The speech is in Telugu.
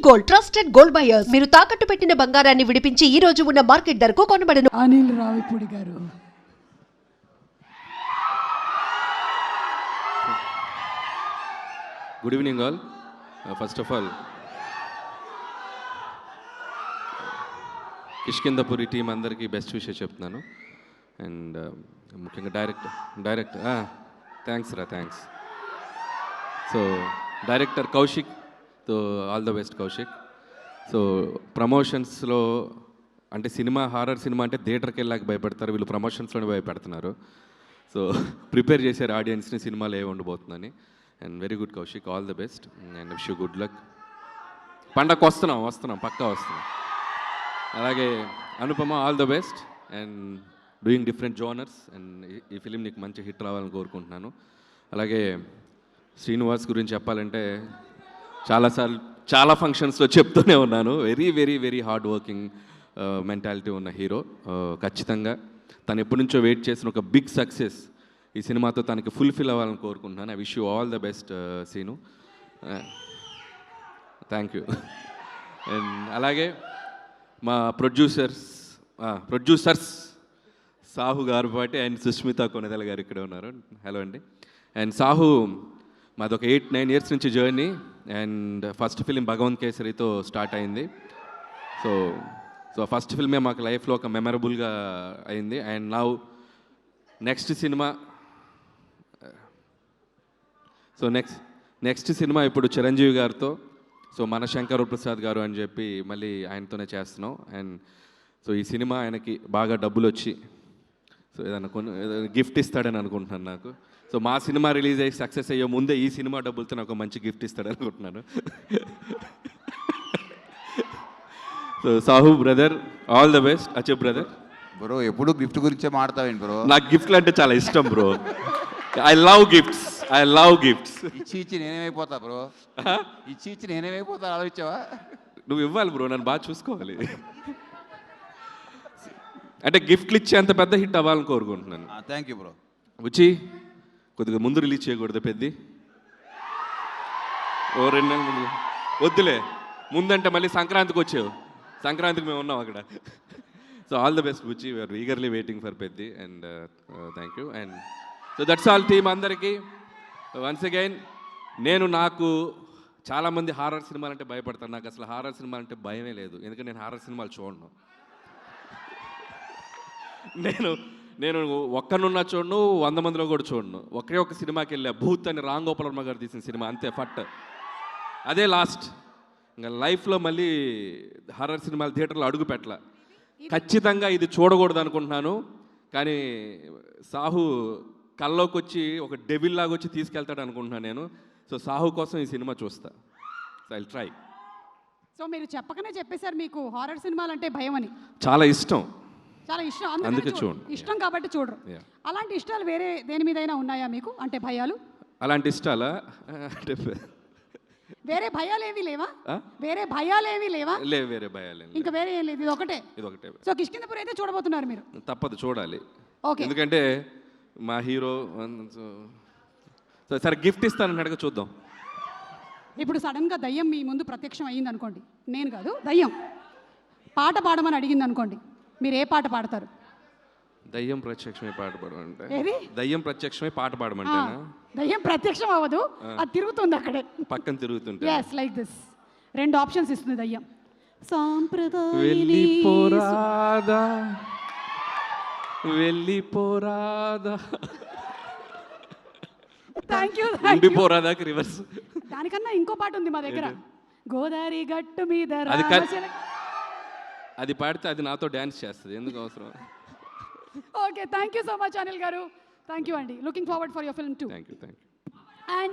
Gold, trusted gold buyers. మీరు తాకట్టు పెట్టిన బంగారాన్ని విడిపించి ఈ రోజు ఉన్న మార్కెట్ ధరకు కొనబడను. అనిల్ రావిపూడి గారు. Good evening all. First of all Kishkindhapuri team అందరికీ బెస్ట్ విషయం చెప్తున్నాను. అండ్ ముఖ్యంగా direct thanks. So director Kaushik, so all the best Kaushik. So ప్రమోషన్స్లో అంటే హారర్ సినిమా అంటే థియేటర్కి వెళ్ళాక భయపడతారు, వీళ్ళు ప్రమోషన్స్లోనే భయపెడుతున్నారు. సో ప్రిపేర్ చేశారు ఆడియన్స్ని సినిమాలో ఏ ఉండబోతుందని. And very good Kaushik, all the best and wish you good luck. పండగకు వస్తున్నాం పక్కా వస్తున్నాం. అలాగే Anupama, all the best and doing different genres. And ఈ ఫిలిం నీకు మంచి హిట్ రావాలని కోరుకుంటున్నాను. అలాగే శ్రీనివాస్ గురించి చెప్పాలంటే చాలా ఫంక్షన్స్లో చెప్తూనే ఉన్నాను, very very very hard working mentality ఉన్న హీరో. ఖచ్చితంగా తను ఎప్పటి నుంచో వెయిట్ చేసిన ఒక బిగ్ సక్సెస్ ఈ సినిమాతో తనకి ఫుల్ఫిల్ అవ్వాలని కోరుకుంటున్నాను. I wish you all the best Seenu. Thank you. And అలాగే మా ప్రొడ్యూసర్స్ సాహు గారు పాటి అండ్ సుష్మిత కొనెదల గారు ఇక్కడ ఉన్నారు. హలో అండి. అండ్ సాహు మాదొక 8-9 ఇయర్స్ నుంచి జర్నీ. అండ్ ఫస్ట్ ఫిలిం భగవంత్ కేసరితో స్టార్ట్ అయింది. సో ఫస్ట్ ఫిల్మే మాకు లైఫ్లో ఒక మెమరబుల్గా అయింది. అండ్ నౌ నెక్స్ట్ సినిమా ఇప్పుడు చిరంజీవి గారితో, సో మన శంకర్ ప్రసాద్ గారు అని చెప్పి మళ్ళీ ఆయనతోనే చేస్తున్నాం. అండ్ సో ఈ సినిమా ఆయనకి బాగా డబ్బులు వచ్చి సో ఏదైనా గిఫ్ట్ ఇస్తాడని అనుకుంటున్నాను నాకు. సో మా సినిమా రిలీజ్ అయ్యి సక్సెస్ అయ్యే ముందే ఈ సినిమా డబ్బులతో నాకు మంచి గిఫ్ట్ ఇస్తాడని అనుకుంటున్నాను. So Sahu brother, all the best. అచ్చే బ్రదర్. బ్రో ఎప్పుడు గిఫ్ట్ గురించే మాడతావేంటి బ్రో? నాకు గిఫ్ట్లు అంటే చాలా ఇష్టం బ్రో. I love gifts. ఇచ్చి నేనేమైపోతా బ్రో? ఇచ్చి నేనేమైపోతా ఆలోచించావా? నువ్వు ఇవ్వాలి బ్రో, నన్ను బాగా చూసుకోవాలి. అంటే గిఫ్ట్లు ఇచ్చి అంత పెద్ద హిట్ అవ్వాలని కోరుకుంటున్నాను. Thank you bro. వచ్చి కొద్దిగా ముందు రిలీజ్ చేయకూడదు పెద్ద, ఓ 2 నెలల ముందు వద్దులే. ముందంటే మళ్ళీ సంక్రాంతికి వచ్చావు, సంక్రాంతికి మేము ఉన్నాం అక్కడ. So all the best Buchi, we're eagerly waiting for Peddi. And thank you. And so that's all team అందరికీ. వన్స్ అగైన్ నాకు చాలామంది హారర్ సినిమాలు అంటే భయపడతాను. నాకు అసలు హారర్ సినిమా అంటే భయమే లేదు, ఎందుకంటే నేను హారర్ సినిమాలు చూడను. నేను ఒక్కనున్నా చూడను, 100 మందిలో కూడా చూడను. ఒకే ఒక సినిమాకి వెళ్ళా, భూత్ అని రామ్ గోపాల్ వర్మ గారు తీసిన సినిమా, అంతే ఫట్. అదే లాస్ట్. ఇంకా లైఫ్లో మళ్ళీ హారర్ సినిమాలు థియేటర్లో అడుగు పెట్టాల. ఖచ్చితంగా ఇది చూడకూడదు అనుకుంటున్నాను, కానీ సాహు కల్లోకి వచ్చి ఒక డెవిల్ లాగా వచ్చి తీసుకెళ్తాడు అనుకుంటున్నాను నేను. సో సాహు కోసం ఈ సినిమా చూస్తా. So I'll try. సో మీరు చెప్పకనే చెప్పేశారు మీకు హారర్ సినిమాలు అంటే భయం అని. చాలా ఇష్టం, అందుకే ఇష్టం కాబట్టి చూడరు. అలాంటి ఇష్టాలు వేరే దేని మీదైనా ఉన్నాయా మీకు? అంటే భయాలు అలాంటి ఇష్టాలా? అంటే వేరే భయాలు ఏవి లేవా? వేరే భయాలు ఏవి లేవా? లేవు, వేరే భయాలు ఇంకా వేరే ఏం లేదు, ఇది ఒకటే. సో కిష్కిందపురి అయితే చూడబోతున్నారు మీరు? తప్పదు, చూడాలి. ఓకే, ఎందుకంటే మా హీరో. సరే గిఫ్ట్ ఇస్తానని చూద్దాం. ఇప్పుడు సడన్గా దయ్యం మీ ముందు ప్రత్యక్షం అయ్యింది అనుకోండి, నేను కాదు దయ్యం పాట పాడమని అడిగింది అనుకోండి, మీరు ఏ పాట పాడతారు? దయ్యం ప్రత్యక్షమై పాట పాడమంటే? ఏది? దయ్యం ప్రత్యక్షమై పాట పాడమంటే? దయ్యం ప్రత్యక్షం అవ్వదు, అది తిరుగుతుంది అక్కడే పక్కన తిరుగుతుంటే. yes like this 2 ఆప్షన్స్ ఇస్తుంది దయ్యం. వెళ్ళిపోరాదా థ్యాంక్ యూ. ఉండిపోరాదాకి రివర్స్. దానికన్నా ఇంకో పాట ఉంది మా దగ్గర, గోదావరి గట్టు మీద. అది పాడితే అది నాతో డ్యాన్స్ చేస్తుంది, ఎందుకు అవసరం? Okay, thank you so much Anil గారు. థ్యాంక్ యూ అండి. Looking forward for your film two. Thank you. And